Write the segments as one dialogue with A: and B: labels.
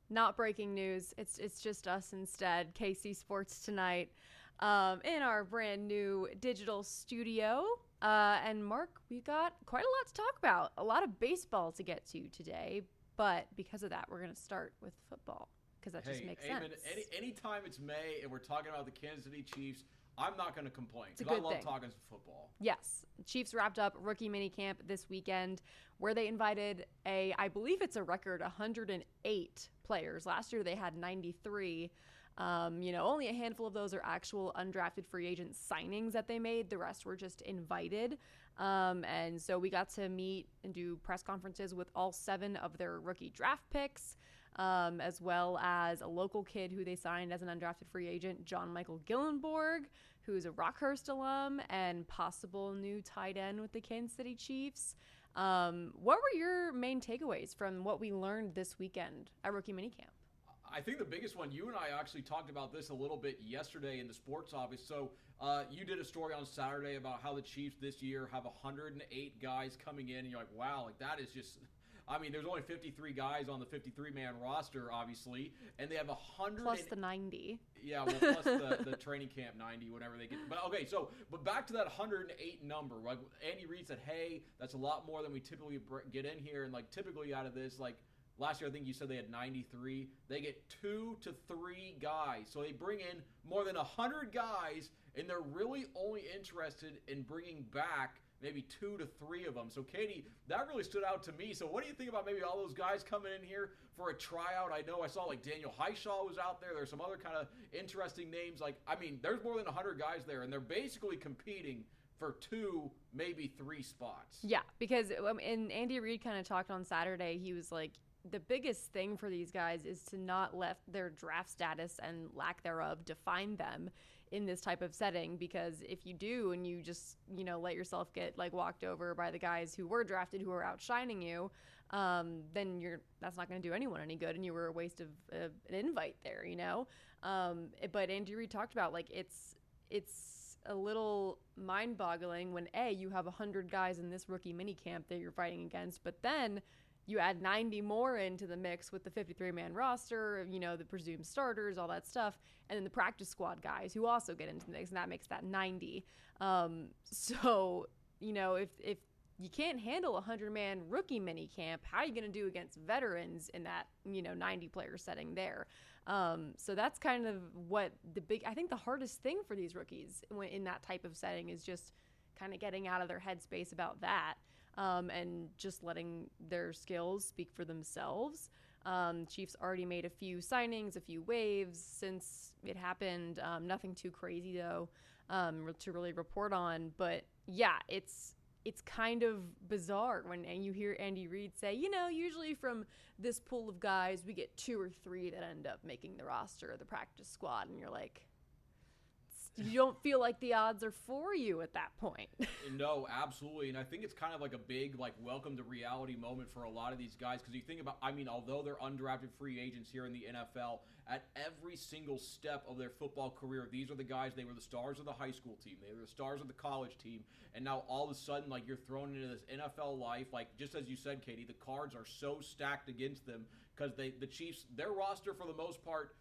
A: Not breaking news. It's just us instead. KC Sports tonight, in our brand new digital studio. And Mark, we got quite a lot to talk about. A lot of baseball to get to today, but because of that, we're going to start with football because that just
B: Hey,
A: makes
B: Amen.
A: sense.
B: Anytime it's May and we're talking about the Kansas City Chiefs, I'm not going to complain
A: It's a
B: because I
A: good
B: love
A: thing.
B: talking football.
A: Yes, Chiefs wrapped up rookie minicamp this weekend, where they invited I believe it's a record, 108 players. Last year they had 93. Only a handful of those are actual undrafted free agent signings that they made. The rest were just invited. And so we got to meet and do press conferences with all 7 of their rookie draft picks, as well as a local kid who they signed as an undrafted free agent, John Michael Gillenborg, who's a Rockhurst alum and possible new tight end with the Kansas City Chiefs. What were your main takeaways from what we learned this weekend at rookie minicamp?
B: I think the biggest one, you and I actually talked about this a little bit yesterday in the sports office. So you did a story on Saturday about how the Chiefs this year have 108 guys coming in, and you're like, wow, like that is just. I mean, there's only 53 guys on the 53-man roster, obviously, and they have 100
A: Plus the 90.
B: yeah, well, plus the training camp 90, whatever they get. But okay, but back to that 108 number. Like Andy Reid said, hey, that's a lot more than we typically get in here, and like typically out of this, like last year, I think you said they had 93. They get 2 to 3 guys. So they bring in more than 100 guys, and they're really only interested in bringing back maybe 2 to 3 of them. So, Katie, that really stood out to me. So, what do you think about maybe all those guys coming in here for a tryout? I know I saw like Daniel Highshaw was out there. There's some other kind of interesting names. Like, I mean, there's more than 100 guys there, and they're basically competing for 2, maybe 3 spots.
A: Yeah, because and Andy Reid kind of talked on Saturday. He was like, the biggest thing for these guys is to not let their draft status and lack thereof define them in this type of setting, because if you do and you just let yourself get like walked over by the guys who were drafted, who are outshining you, then that's not going to do anyone any good, and you were a waste of an invite there. But Andy Reid talked about like it's a little mind-boggling when you have 100 guys in this rookie minicamp that you're fighting against, but then you add 90 more into the mix with the 53-man roster, the presumed starters, all that stuff, and then the practice squad guys who also get into the mix, and that makes that 90. If you can't handle a 100-man rookie mini camp, how are you going to do against veterans in that 90-player setting there? So that's kind of what I think the hardest thing for these rookies in that type of setting is just kind of getting out of their headspace about that, and just letting their skills speak for themselves. Chiefs already made a few signings, a few waves since it happened. Nothing too crazy though, to really report on. But yeah, it's kind of bizarre when you hear Andy Reid say, usually from this pool of guys, we get 2 or 3 that end up making the roster or the practice squad, and you're like, you don't feel like the odds are for you at that point.
B: No, absolutely. And I think it's kind of like a big, like, welcome to reality moment for a lot of these guys. Because you think about, I mean, although they're undrafted free agents here in the NFL, at every single step of their football career, these are the guys, they were the stars of the high school team. They were the stars of the college team. And now all of a sudden, like, you're thrown into this NFL life. Like, just as you said, Katie, the cards are so stacked against them because the Chiefs, their roster for the most part,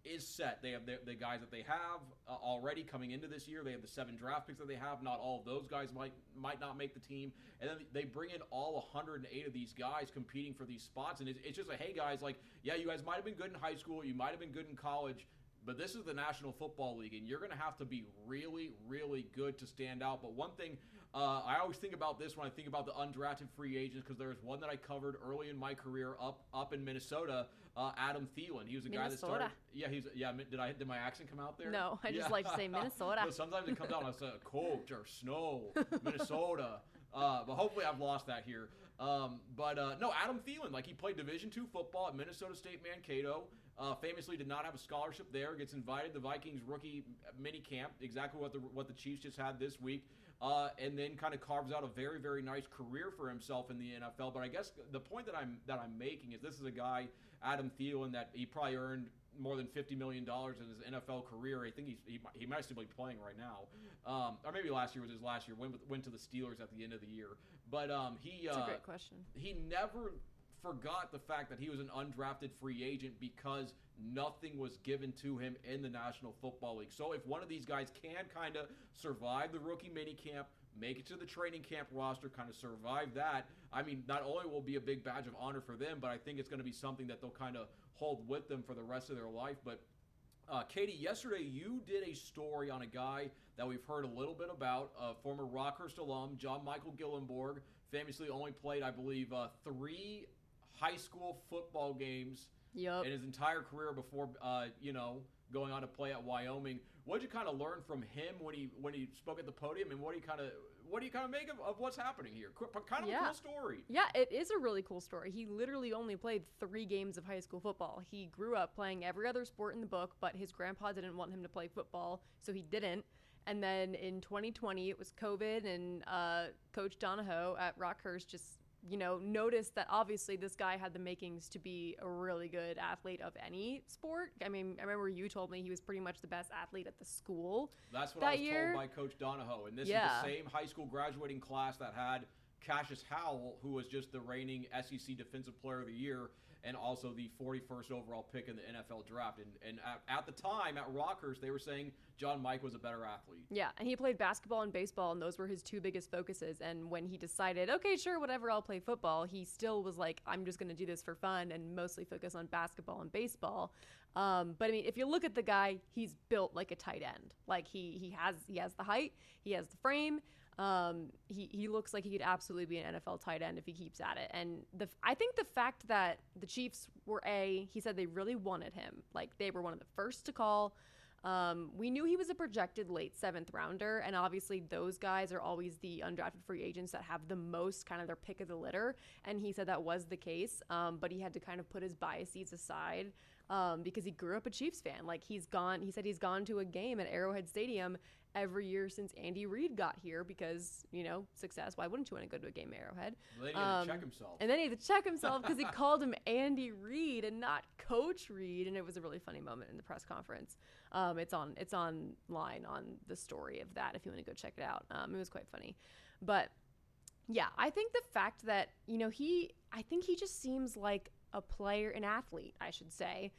B: is set. They have the guys that they have already coming into this year. They have the 7 draft picks that they have. Not all of those guys might not make the team. And then they bring in all 108 of these guys competing for these spots. And it's just like, hey, guys, like, yeah, you guys might have been good in high school. You might have been good in college. But this is the National Football League, and you're going to have to be really, really good to stand out. But one thing, I always think about this when I think about the undrafted free agents, because there was one that I covered early in my career up in Minnesota, Adam Thielen. He was a guy that started. Yeah, did my accent come out there?
A: No, I just like to say Minnesota.
B: No, sometimes it comes out as a coach or snow, Minnesota. But hopefully I've lost that here. No, Adam Thielen, like, he played Division II football at Minnesota State Mankato. Famously did not have a scholarship there. Gets invited to Vikings rookie mini camp, exactly what the Chiefs just had this week, and then kind of carves out a very, very nice career for himself in the NFL. But I guess the point that I'm making is this is a guy, Adam Thielen, that he probably earned more than $50 million in his NFL career. I think he might still be playing right now, or maybe last year was his last year. Went to the Steelers at the end of the year, but
A: That's a great question.
B: He never, forgot the fact that he was an undrafted free agent because nothing was given to him in the National Football League. So if one of these guys can kind of survive the rookie minicamp, make it to the training camp roster, kind of survive that, I mean, not only will it be a big badge of honor for them, but I think it's going to be something that they'll kind of hold with them for the rest of their life. But Katie, yesterday you did a story on a guy that we've heard a little bit about, former Rockhurst alum, John Michael Gillenborg, famously only played, I believe, 3 high school football games in his entire career before, going on to play at Wyoming. What did you kind of learn from him when he spoke at the podium, and what do you kind of make of what's happening here? Kind of a cool story.
A: Yeah, it is a really cool story. He literally only played 3 games of high school football. He grew up playing every other sport in the book, but his grandpa didn't want him to play football, so he didn't. And then in 2020, it was COVID, and Coach Donahoe at Rockhurst just, noticed that obviously this guy had the makings to be a really good athlete of any sport. I mean, I remember you told me he was pretty much the best athlete at the school.
B: That's what I was told by Coach Donahoe. And this is the same high school graduating class that had Cassius Howell, who was just the reigning SEC Defensive Player of the Year and also the 41st overall pick in the NFL draft. And at the time, at Rockhurst, they were saying John Mike was a better athlete.
A: Yeah, and he played basketball and baseball, and those were his 2 biggest focuses. And when he decided, okay, sure, whatever, I'll play football, he still was like, I'm just going to do this for fun and mostly focus on basketball and baseball. But I mean, if you look at the guy, he's built like a tight end. Like he has the height, he has the frame. He looks like he could absolutely be an NFL tight end if he keeps at it. And I think the fact that the Chiefs were he said they really wanted him. Like, they were one of the first to call. We knew he was a projected late 7th rounder, and obviously those guys are always the undrafted free agents that have the most kind of their pick of the litter. And he said that was the case, but he had to kind of put his biases aside because he grew up a Chiefs fan. Like, he said he's gone to a game at Arrowhead Stadium every year since Andy Reid got here because, success. Why wouldn't you want to go to a game at Arrowhead?
B: Well, then he had to check himself.
A: And then he had to check himself because he called him Andy Reid and not Coach Reid, and it was a really funny moment in the press conference. It's online on the story of that if you want to go check it out. It was quite funny. But, yeah, I think the fact that, I think he just seems like a player, an athlete, I should say,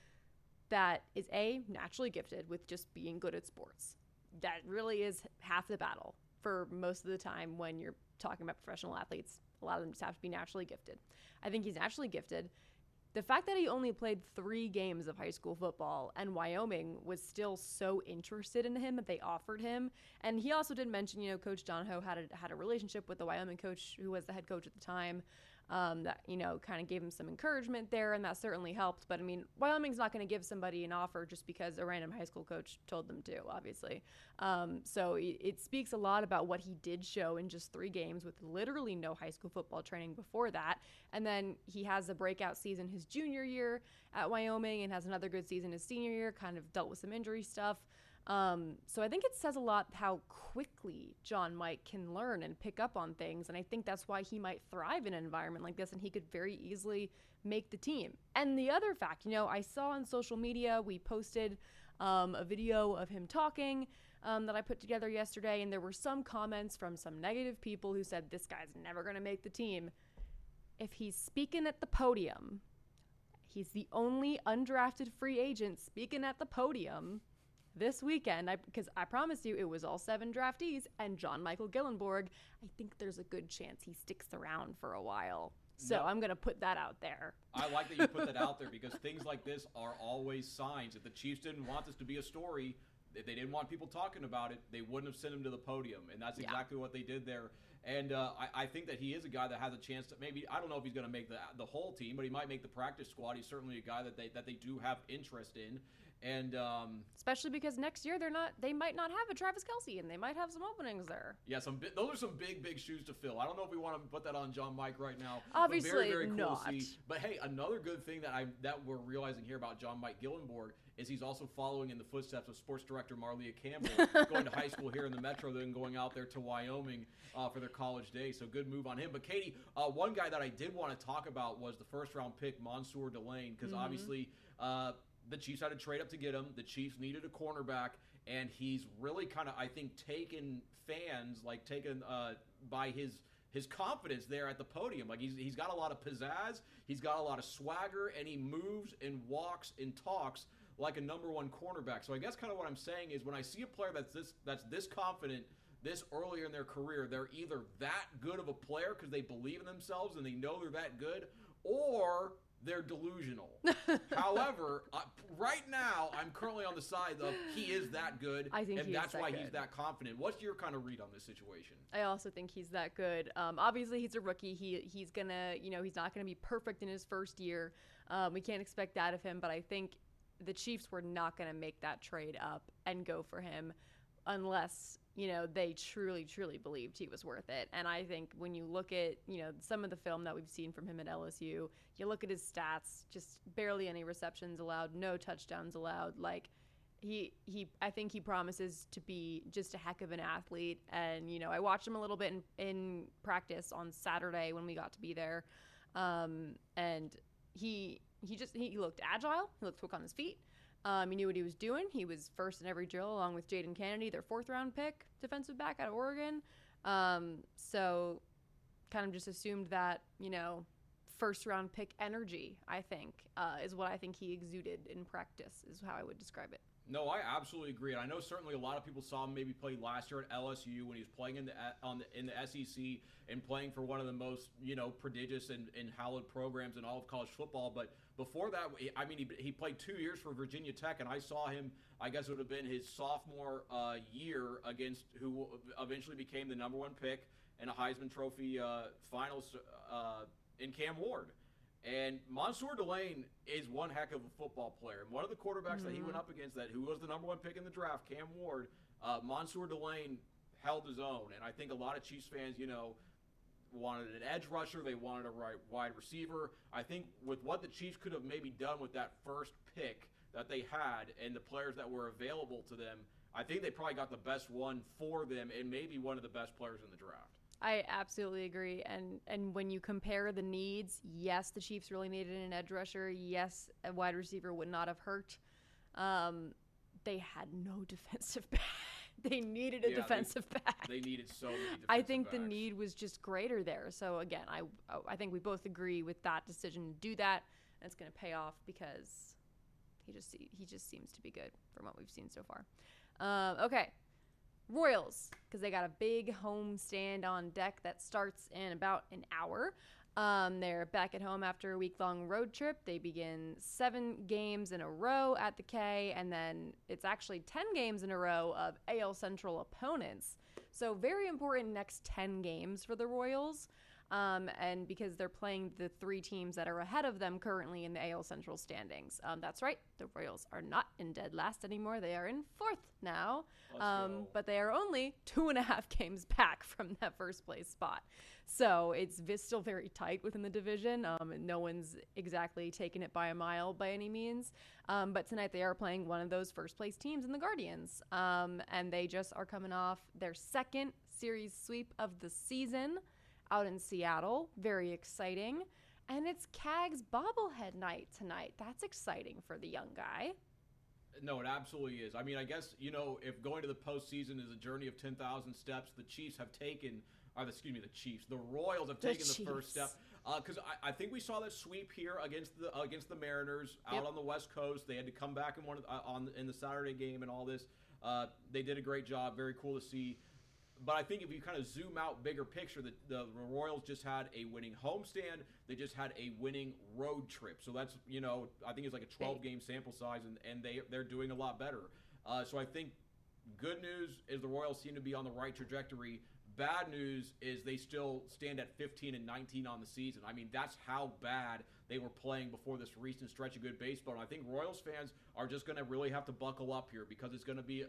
A: that is naturally gifted with just being good at sports. That really is half the battle for most of the time when you're talking about professional athletes. A lot of them just have to be naturally gifted. I think he's naturally gifted. The fact that he only played 3 games of high school football and Wyoming was still so interested in him that they offered him. And he also did mention, Coach Donahoe had a relationship with the Wyoming coach who was the head coach at the time. That, kind of gave him some encouragement there, and that certainly helped. But, I mean, Wyoming's not going to give somebody an offer just because a random high school coach told them to, obviously. So it speaks a lot about what he did show in just 3 games with literally no high school football training before that. And then he has a breakout season his junior year at Wyoming and has another good season his senior year, kind of dealt with some injury stuff. So I think it says a lot how quickly John Mike can learn and pick up on things. And I think that's why he might thrive in an environment like this, and he could very easily make the team. And the other fact, I saw on social media, we posted a video of him talking that I put together yesterday, and there were some comments from some negative people who said, this guy's never going to make the team. If he's speaking at the podium, he's the only undrafted free agent speaking at the podium this weekend, because I promise you it was all 7 draftees and John Michael Gillenborg. I think there's a good chance he sticks around for a while. So I'm going to put that out there.
B: I like that you put that out there because things like this are always signs. If the Chiefs didn't want this to be a story, if they didn't want people talking about it, they wouldn't have sent him to the podium. And that's exactly what they did there. And I think that he is a guy that has a chance to maybe, I don't know if he's going to make the whole team, but he might make the practice squad. He's certainly a guy that they do have interest in. And
A: especially because next year they might not have a Travis Kelce, and they might have some openings there.
B: Yeah, those are some big shoes to fill. I don't know if we want to put that on John Mike right now.
A: Obviously,
B: very, very cool
A: not.
B: To see. But hey, another good thing that we're realizing here about John Mike Gillenborg is he's also following in the footsteps of sports director Marlia Campbell, going to high school here in the Metro, then going out there to Wyoming for their college days. So good move on him. But Katie, one guy that I did want to talk about was the first-round pick, Mansour Delane, because obviously the Chiefs had to trade up to get him. The Chiefs needed a cornerback, and he's really kind of, I think, taken by his his confidence there at the podium. Like he's got a lot of pizzazz, he's got a lot of swagger, and he moves and walks and talks like a number one cornerback. So I guess kind of what I'm saying is when I see a player that's this confident this earlier in their career, they're either that good of a player because they believe in themselves and they know they're that good, or they're delusional. However, right now, I'm currently on the side of he is that good, and that's why he's that confident. What's your kind of read on this situation?
A: I also think he's that good. Obviously, he's a rookie. He's gonna, he's not gonna be perfect in his first year. We can't expect that of him, but I think the Chiefs were not gonna make that trade up and go for him unless they truly, truly believed he was worth it. And I think when you look at, some of the film that we've seen from him at LSU, you look at his stats, just barely any receptions allowed, no touchdowns allowed. Like I think he promises to be just a heck of an athlete. And, I watched him a little bit in practice on Saturday when we got to be there. And he looked agile. He looked quick on his feet. He knew what he was doing. He was first in every drill along with Jaden Kennedy, their 4th round pick, defensive back out of Oregon. So kind of just assumed that, 1st round pick energy, I think, is what I think he exuded in practice, is how I would describe it.
B: No, I absolutely agree. And I know certainly a lot of people saw him maybe play last year at LSU when he was playing in the SEC and playing for one of the most, prodigious and hallowed programs in all of college football. But before that, I mean, he played 2 years for Virginia Tech, and I saw him, I guess it would have been his sophomore year against who eventually became the number 1 pick in a Heisman Trophy finals in Cam Ward. And Mansour Delane is one heck of a football player. And one of the quarterbacks that he went up against, who was the number 1 pick in the draft, Cam Ward, Mansour Delane held his own. And I think a lot of Chiefs fans, wanted an edge rusher. They wanted a wide receiver. I think with what the Chiefs could have maybe done with that first pick that they had and the players that were available to them, I think they probably got the best one for them and maybe one of the best players in the draft.
A: I absolutely agree. And when you compare the needs, yes, the Chiefs really needed an edge rusher. Yes, a wide receiver would not have hurt. They had no defensive back. They needed a defensive back.
B: They needed so many defensive
A: I think
B: backs.
A: The need was just greater there. So again, I think we both agree with that decision to do that. And it's going to pay off because he just seems to be good from what we've seen so far. Okay. Royals, because they got a big home stand on deck that starts in about an hour. They're back at home after a week-long road trip. They begin 7 games in a row at the K, and then it's actually 10 games in a row of AL Central opponents. So very important next 10 games for the Royals. And because they're playing the 3 teams that are ahead of them currently in the AL Central standings. That's right. The Royals are not in dead last anymore. They are in 4th now. But they are only 2.5 games back from that first place spot. So it's still very tight within the division. No one's exactly taken it by a mile by any means. But tonight they are playing one of those first place teams in the Guardians. And they just are coming off their 2nd series sweep of the season out in Seattle. Very exciting. And it's Cag's bobblehead night tonight. That's exciting for the young guy.
B: No, it absolutely is. I mean, I guess, if going to the postseason is a journey of 10,000 steps, the Royals have taken the first step. Because I think we saw that sweep here against the Mariners out on the West Coast. They had to come back in the Saturday game and all this. They did a great job. Very cool to see. But I think if you kind of zoom out bigger picture, the Royals just had a winning homestand. They just had a winning road trip. So that's, I think it's like a 12-game sample size, and they're doing a lot better. So I think good news is the Royals seem to be on the right trajectory. Bad news is they still stand at 15-19 on the season. I mean, that's how bad they were playing before this recent stretch of good baseball. And I think Royals fans are just going to really have to buckle up here because it's going to be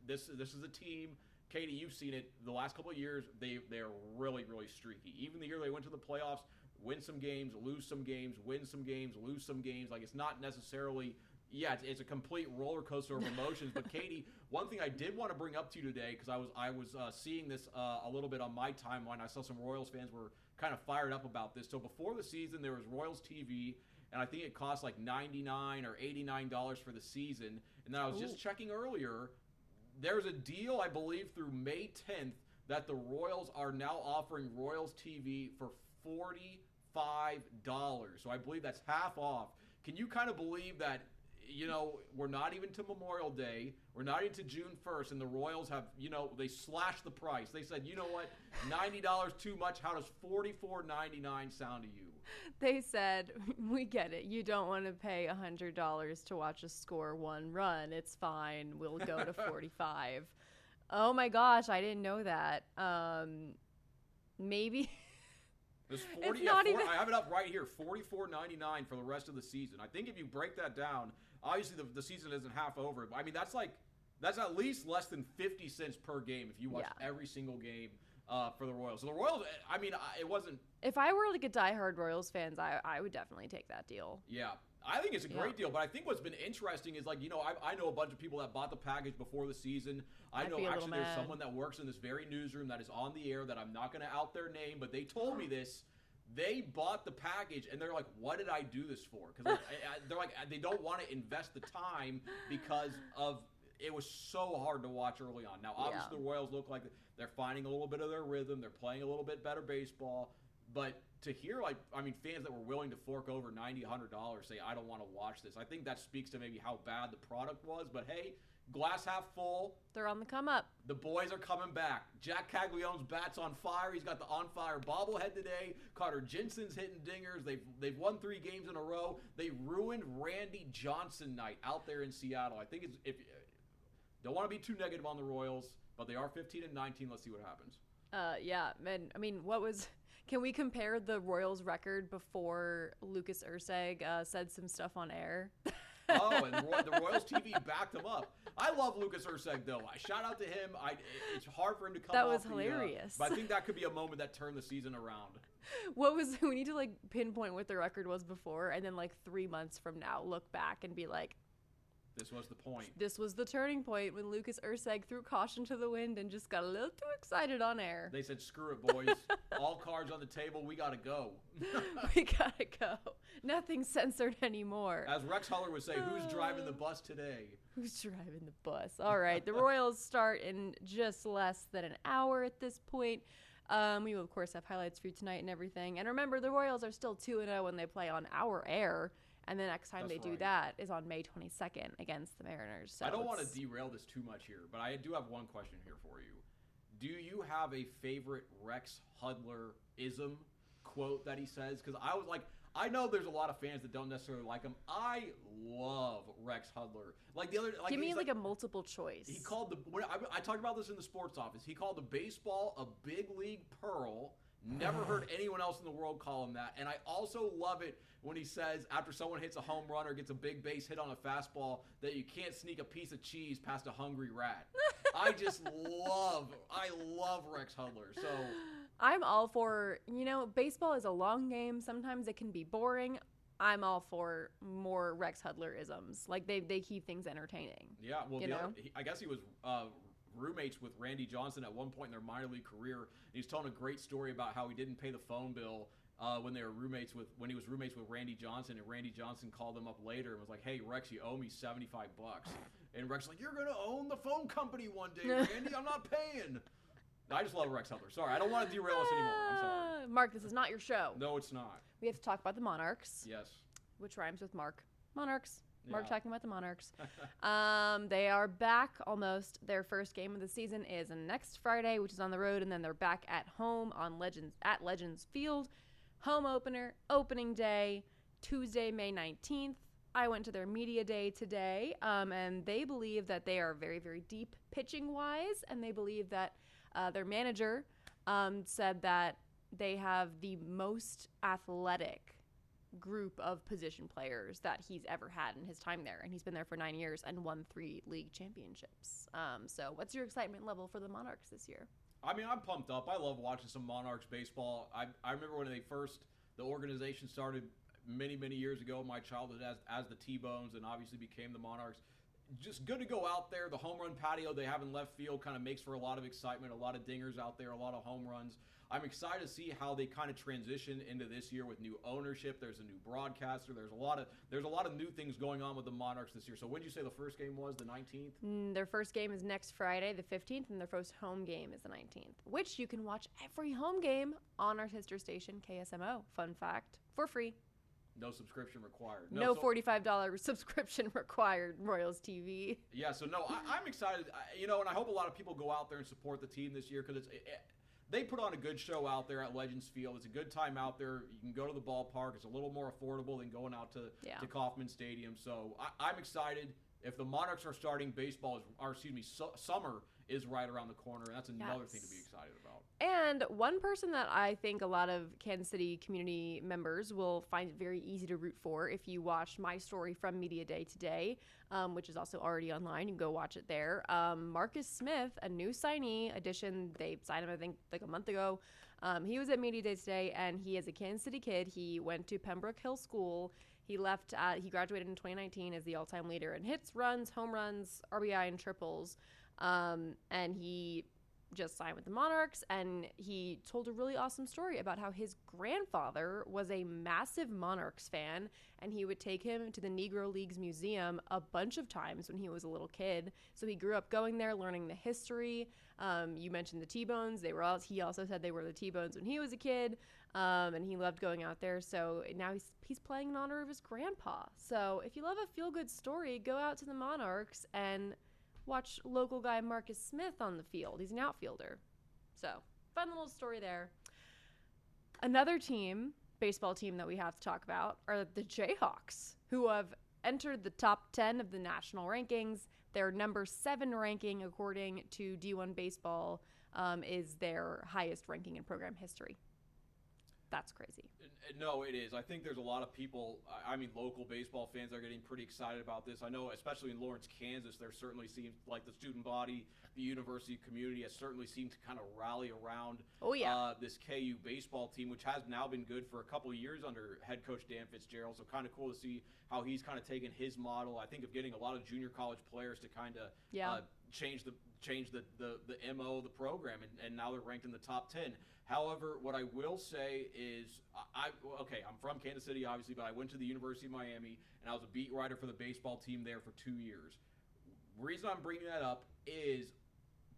B: this is a team. Katie, you've seen it the last couple of years. They're really, really streaky. Even the year they went to the playoffs, win some games, lose some games, win some games, lose some games. Like, it's not necessarily, it's a complete roller coaster of emotions. But Katie, one thing I did want to bring up to you today, because I was seeing this a little bit on my timeline. I saw some Royals fans were kind of fired up about this. So before the season, there was Royals TV, and I think it cost like $99 or $89 for the season. And then I was just checking earlier. There's a deal, I believe, through May 10th that the Royals are now offering Royals TV for $45. So I believe that's half off. Can you kind of believe that, we're not even to Memorial Day. We're not even to June 1st, and the Royals have, they slashed the price. They said, you know what, $90 too much. How does $44.99 sound to you?
A: They said, we get it. You don't want to pay $100 to watch a score one run. It's fine. We'll go to 45. Oh my gosh, I didn't know that. Maybe.
B: There's 40. I have it up right here. $44.99 for the rest of the season. I think if you break that down, obviously the season isn't half over. But I mean, that's at least less than 50 cents per game if you watch every single game for the Royals. So the Royals, I mean, it wasn't.
A: If I were like a diehard Royals fans, I would definitely take that deal.
B: Yeah. I think it's a great deal, but I think what's been interesting is, like, I know a bunch of people that bought the package before the season. I know actually there's someone that works in this very newsroom that is on the air that I'm not going to out their name, but they told me this. They bought the package, and they're like, what did I do this for? Because they're like, they don't want to invest the time because of it was so hard to watch early on. Now, obviously, the Royals look like they're finding a little bit of their rhythm. They're playing a little bit better baseball. But to hear, fans that were willing to fork over $90, $100 say, I don't want to watch this, I think that speaks to maybe how bad the product was. But, hey, glass half full.
A: They're on the come up.
B: The boys are coming back. Jack Caglione's bat's on fire. He's got the on fire bobblehead today. Carter Jensen's hitting dingers. They've won 3 games in a row. They ruined Randy Johnson night out there in Seattle. I think if don't want to be too negative on the Royals, but they are 15-19. Let's see what happens.
A: Yeah, man. I mean, can we compare the Royals record before Lucas Erceg said some stuff on air?
B: Oh, and the Royals TV backed him up. I love Lucas Erceg, though. Shout out to him. It's hard for him to come.
A: That was hilarious.
B: But I think that could be a moment that turned the season around.
A: We need to pinpoint what the record was before, and then 3 months from now, look back and be like,
B: this was the point.
A: This was the turning point when Lucas Erceg threw caution to the wind and just got a little too excited on air.
B: They said, screw it, boys. All cards on the table. We got to go.
A: We got to go. Nothing's censored anymore.
B: As Rex Huller would say, who's driving the bus today?
A: Who's driving the bus? All right. The Royals start in just less than an hour at this point. We will, of course, have highlights for you tonight and everything. And remember, the Royals are still 2-0 when they play on our air. And the next time they do that is on May 22nd against the Mariners. So
B: I don't want to derail this too much here, but I do have one question here for you. Do you have a favorite Rex Hudler-ism quote that he says? Because I know there's a lot of fans that don't necessarily like him. I love Rex Hudler.
A: Give me a multiple choice.
B: He called I talked about this in the sports office. He called the baseball a big league pearl. Never heard anyone else in the world call him that. And I also love it when he says after someone hits a home run or gets a big base hit on a fastball that you can't sneak a piece of cheese past a hungry rat. I love Rex Hudler. So
A: I'm all for, baseball is a long game. Sometimes it can be boring. I'm all for more Rex Hudler-isms. They keep things entertaining.
B: Yeah, well, I guess he was roommates with Randy Johnson at one point in their minor league career. And he's telling a great story about how he didn't pay the phone bill when he was roommates with Randy Johnson, and Randy Johnson called him up later and was like, "Hey Rex, you owe me $75." And Rex was like, "You're gonna own the phone company one day, Randy. I'm not paying." I just love Rex Hudler. Sorry, I don't want to derail us anymore. I'm sorry.
A: Mark, this is not your show.
B: No, it's not.
A: We have to talk about the Monarchs.
B: Yes.
A: Which rhymes with Mark. Monarchs.
B: Yeah.
A: Mark talking about the Monarchs. They are back almost. Their first game of the season is next Friday, which is on the road, and then they're back at home on Legends Field. Home opener, opening day, Tuesday, May 19th. I went to their media day today, and they believe that they are very, very deep pitching-wise, and they believe that their manager said that they have the most athletic group of position players that he's ever had in his time there, and he's been there for 9 years and won 3 league championships. So what's your excitement level for the Monarchs this year?
B: I mean, I'm pumped up. I love watching some Monarchs baseball. I remember when the organization started many, many years ago in my childhood as the T-Bones and obviously became the Monarchs. just good to go out there. The home run patio they have in left field kind of makes for a lot of excitement, a lot of dingers out there, a lot of home runs. I'm excited to see how they kind of transition into this year with new ownership. There's a new broadcaster. There's a lot of new things going on with the Monarchs this year. So when did you say the first game was? The 19th?
A: Their first game is next Friday, the 15th, and their first home game is the 19th, which you can watch every home game on our sister station, KSMO. Fun fact, for free.
B: No subscription required.
A: No $45 subscription required, Royals TV.
B: Yeah, so no, I'm excited. And I hope a lot of people go out there and support the team this year because they put on a good show out there at Legends Field. It's a good time out there. You can go to the ballpark. It's a little more affordable than going out to Kauffman Stadium. So I'm excited. If the Monarchs are starting, summer is right around the corner. That's another thing to be excited about.
A: And one person that I think a lot of Kansas City community members will find it very easy to root for if you watch my story from Media Day today, which is also already online. You can go watch it there. Marcus Smith, a new signee addition. They signed him, I think, like a month ago. He was at Media Day today, and he is a Kansas City kid. He went to Pembroke Hill School. He graduated in 2019 as the all-time leader in hits, runs, home runs, RBI, and triples. And he just signed with the Monarchs, and he told a really awesome story about how his grandfather was a massive Monarchs fan, and he would take him to the Negro Leagues Museum a bunch of times when he was a little kid. So he grew up going there, learning the history. You mentioned the T-Bones. He also said they were the T-Bones when he was a kid, and he loved going out there. So now he's playing in honor of his grandpa. So if you love a feel-good story, go out to the Monarchs and watch local guy Marcus Smith on the field. He's an outfielder. So, fun little story there. Another baseball team that we have to talk about are the Jayhawks, who have entered the top 10 of the national rankings. Their number 7 ranking, according to D1 Baseball, is their highest ranking in program history. That's crazy.
B: No, it is. I think there's a lot of people, local baseball fans are getting pretty excited about this. I know, especially in Lawrence, Kansas, there certainly seems like the student body, the university community has certainly seemed to kind of rally around this KU baseball team, which has now been good for a couple of years under head coach Dan Fitzgerald. So kind of cool to see how he's kind of taken his model, I think, of getting a lot of junior college players to kind of change the MO of the program, and now they're ranked in the top 10. However, what I will say is, I'm from Kansas City, obviously, but I went to the University of Miami, and I was a beat writer for the baseball team there for 2 years. The reason I'm bringing that up is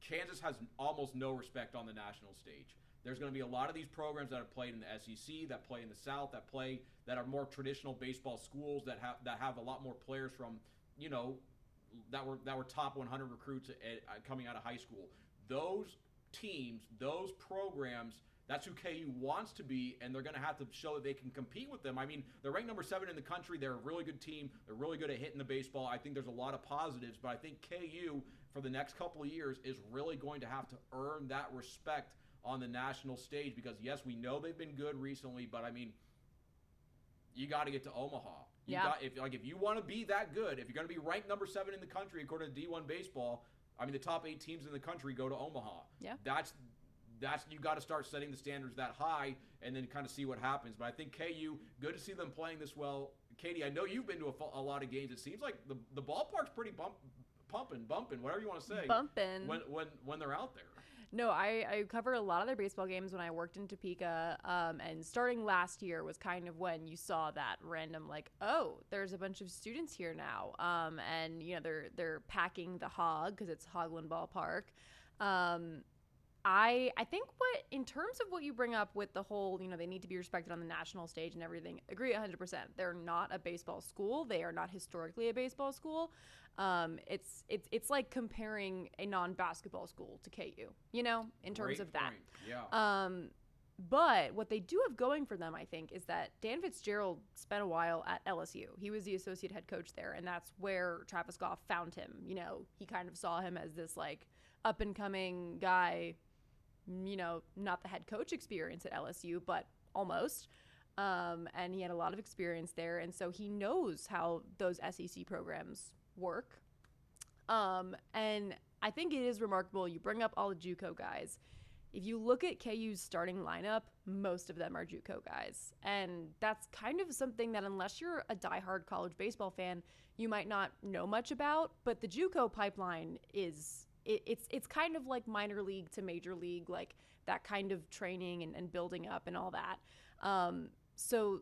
B: Kansas has almost no respect on the national stage. There's going to be a lot of these programs that have played in the SEC, that play in the South, that are more traditional baseball schools that have a lot more players from, that were top 100 recruits coming out of high school. Those teams, those programs, that's who KU wants to be, and they're going to have to show that they can compete with them. I mean, they're ranked number 7 in the country. They're a really good team. They're really good at hitting the baseball. I think there's a lot of positives, but I think KU, for the next couple of years, is really going to have to earn that respect on the national stage because, yes, we know they've been good recently, but, you got to get to Omaha. If you want to be that good, if you're going to be ranked number 7 in the country according to D1 Baseball, the top 8 teams in the country go to Omaha.
A: Yeah.
B: That's you got to start setting the standards that high and then kind of see what happens. But I think KU, good to see them playing this well. Katie, I know you've been to a lot of games. It seems like the ballpark's pretty bumping, whatever you want to say.
A: Bumping.
B: When they're out there.
A: No, I covered a lot of their baseball games when I worked in Topeka, and starting last year was kind of when you saw that random, there's a bunch of students here now, and they're packing the Hog because it's Hogland Ballpark. I think in terms of what you bring up with the whole, they need to be respected on the national stage and everything, agree 100%. They're not a baseball school. They are not historically a baseball school. It's like comparing a non-basketball school to KU, in terms
B: Great
A: of that.
B: Point. Yeah.
A: But what they do have going for them, I think, is that Dan Fitzgerald spent a while at LSU. He was the associate head coach there, and that's where Travis Goff found him. He kind of saw him as this up-and-coming guy, not the head coach experience at LSU, but almost. And he had a lot of experience there, and so he knows how those SEC programs work. And I think it is remarkable. You bring up all the JUCO guys. if you look at KU's starting lineup, most of them are JUCO guys. And that's kind of something that unless you're a diehard college baseball fan, you might not know much about. But the JUCO pipeline is it's kind of like minor league to major league, like that kind of training and building up and all that. So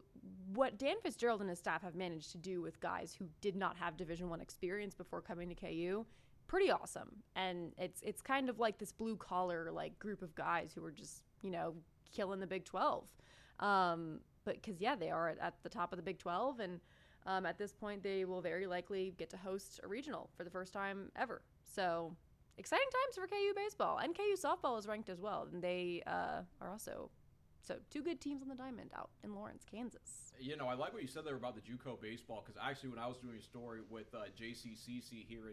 A: what Dan Fitzgerald and his staff have managed to do with guys who did not have Division I experience before coming to KU, pretty awesome. And it's kind of like this blue collar like group of guys who are just, killing the Big 12. But because, they are at the top of the Big 12. And at this point, they will very likely get to host a regional for the first time ever. So exciting times for KU baseball. And KU softball is ranked as well. And they are also... So, two good teams on the diamond out in Lawrence, Kansas.
B: I like what you said there about the JUCO baseball, because actually when I was doing a story with JCCC here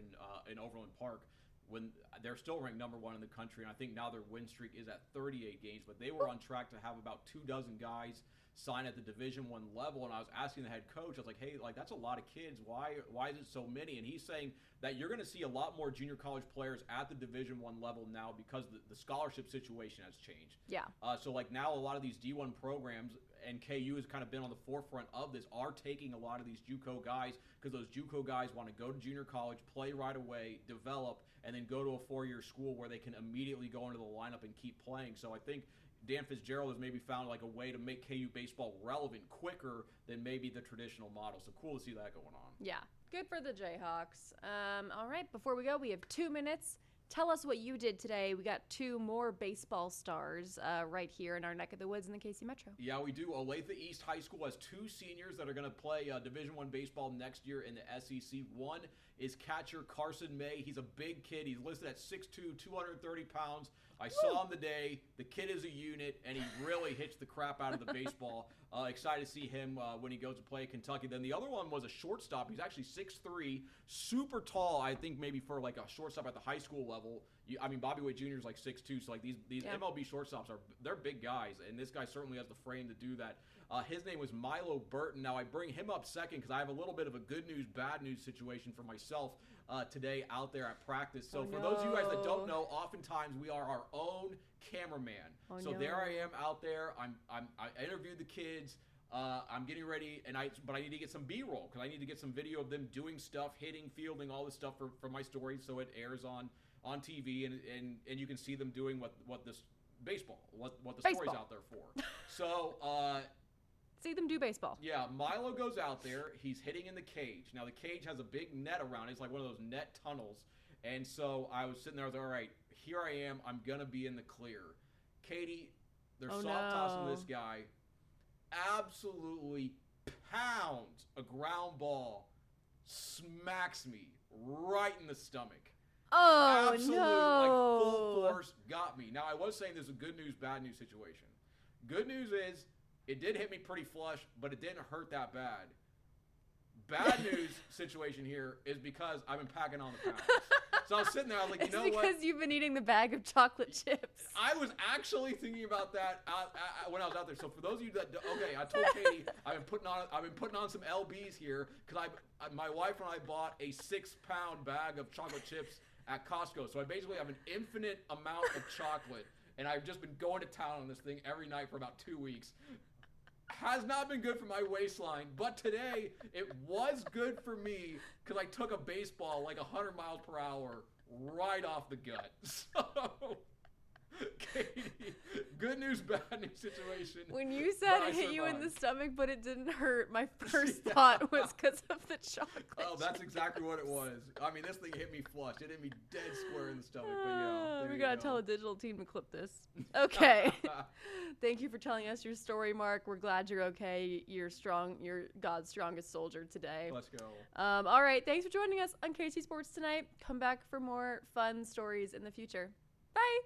B: in Overland Park, when they're still ranked number 1 in the country, and I think now their win streak is at 38 games, but they were on track to have about 24 guys sign at the Division I level, and I was asking the head coach, I was like, hey, that's a lot of kids. Why is it so many? And he's saying that you're going to see a lot more junior college players at the Division I level now because the scholarship situation has changed.
A: Yeah.
B: So now a lot of these D1 programs, and KU has kind of been on the forefront of this, are taking a lot of these JUCO guys because those JUCO guys want to go to junior college, play right away, develop, and then go to a 4-year school where they can immediately go into the lineup and keep playing. So I think Dan Fitzgerald has maybe found like a way to make KU baseball relevant quicker than maybe the traditional model. So cool to see that going on.
A: Yeah, good for the Jayhawks. All right, before we go, we have 2 minutes. Tell us what you did today. We got 2 more baseball stars right here in our neck of the woods in the KC Metro.
B: Yeah, we do. Olathe East High School has 2 seniors that are going to play Division I baseball next year in the SEC. One is catcher Carson May. He's a big kid. He's listed at 6'2", 230 pounds. I saw him today. The kid is a unit, and he really hits the crap out of the baseball. Excited to see him when he goes to play at Kentucky. Then the other one was a shortstop. He's actually 6'3", super tall, I think maybe for like a shortstop at the high school level. Bobby Witt Jr. is like 6'2", so like these MLB shortstops they're big guys, and this guy certainly has the frame to do that. His name was Milo Burton. Now, I bring him up second because I have a little bit of a good news, bad news situation for myself today out there at practice. So for those of you guys that don't know, oftentimes we are our own cameraman. There I am out there. I interviewed the kids. I'm getting ready, but I need to get some B-roll because I need to get some video of them doing stuff, hitting, fielding, all this stuff for my story, so it airs on TV and you can see them doing what this baseball, what the story's out there for. So
A: see them do baseball.
B: Yeah, Milo goes out there. He's hitting in the cage. Now, the cage has a big net around it. It's like one of those net tunnels. And so I was sitting there. I was like, all right, here I am. I'm going to be in the clear. Katie, they're tossing this guy. Absolutely pounds a ground ball. Smacks me right in the stomach.
A: Oh,
B: absolutely,
A: no.
B: Like full force, got me. Now, I was saying there's a good news, bad news situation. Good news is it did hit me pretty flush, but it didn't hurt that bad. Bad news situation here is because I've been packing on the pounds. So I was sitting there, I was like, you know what?
A: It's because you've been eating the bag of chocolate chips.
B: I was actually thinking about that when I was out there. So for those of you that, I told Katie I've been putting on some LBs here because my wife and I bought a 6-pound bag of chocolate chips at Costco. So I basically have an infinite amount of chocolate, and I've just been going to town on this thing every night for about 2 weeks. Has not been good for my waistline, but today it was good for me because I took a baseball like 100 miles per hour right off the gut. So, Katie, good news, bad news situation.
A: When you said it hit you in the stomach, but it didn't hurt, my first thought was because of the chocolate.
B: Oh, that's exactly what it was. I mean, this thing hit me flush. It hit me dead square in the stomach. But yeah,
A: we gotta tell a digital team to clip this. Okay. Thank you for telling us your story, Mark. We're glad you're okay. You're strong. You're God's strongest soldier today.
B: Let's go.
A: All right. Thanks for joining us on KC Sports tonight. Come back for more fun stories in the future. Bye.